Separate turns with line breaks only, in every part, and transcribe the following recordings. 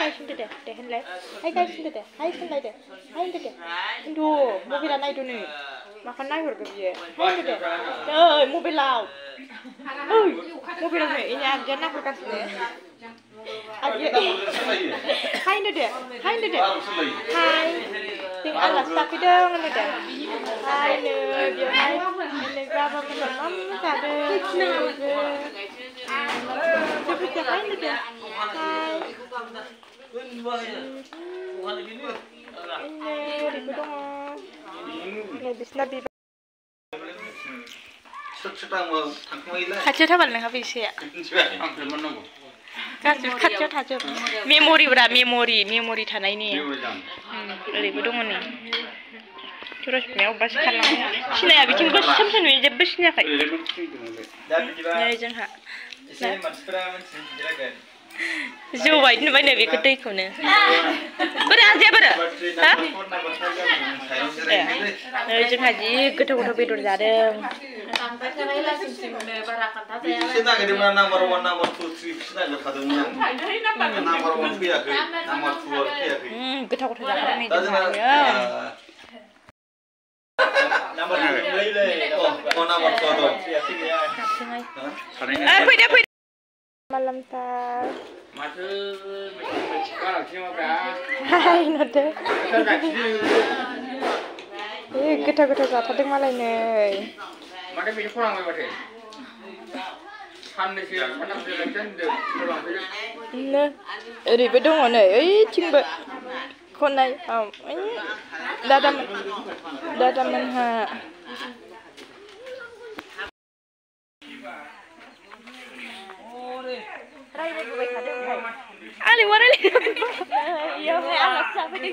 guys होनदो दे होनलाय हाय guys होनदो दे हाय होनलाय दे हाय होनदो दे खिन्थु मबाइला नायदो नै माखौ नायहरगो बियो हाय होनदो दे ओइ मबाइलाव ओइ मबाइलाव नै इनि आनजाद नाहरगासिनो हाय होनदो दे हाय जों आलासि जाफैदों होनदो दे हाय नै बेवहाय नै बाबामोनहा मा जादों जोबोद हाय होनदो दे खाथियाव थाबाल नोंहा फैसाया गासिबो खाथियाव थाजोब मेम'रिब्रा मेम'रि थानायनि ओरैबो दङ नै थुरस बिमाया अबेबासो खारलाङो सिनाया बिथिंबो सामसा नुयो जेबो सिनायाखै नै जोंहा जौ बायदि नुबाय नै बेखौ दैखौनो बोरै आजाया बोरो नै जोंहा जि गोथाव बेदर जादों गोथाव जादों नै फैदो malamtar hai nade गोथाव जाथारदों मालाय नै माथो बिदि खलांबाय माथो साननैसो सानथामसो लाखिना ओरैबो दङ नै ओइथिंबो खनाय दादामोनहा रायज्लायबोबाय थादों आंलाय मा रायज्लायबाय आलासि जाफैदों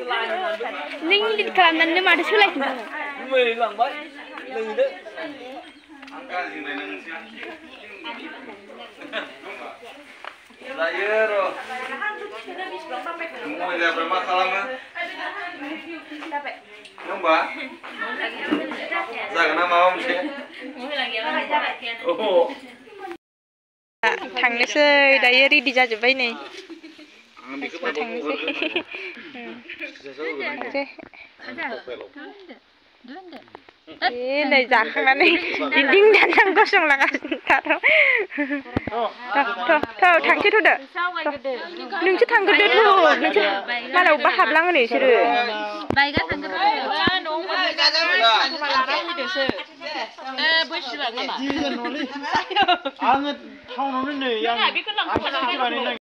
नों इदिट खालामनानै माथो सोलायफिनदों लांबाय लोंदो आं गाज्रि जायो र' मबाइलफ्रा मा खालामो होमबा जागोन ना माबा मोनसे थांनोसै दायो रेडि जाजोब्बाय नै थांनोसै नै जाखांनानै दिंदिं दानदां गसंलागासिनो थांसै थ'दो नोंसो थांग्रोदो नोंसो मालाय अबेबा हाबलाङो नै बिसोरो बाइकआ थांग्रोदो आङो टाउनावनो नै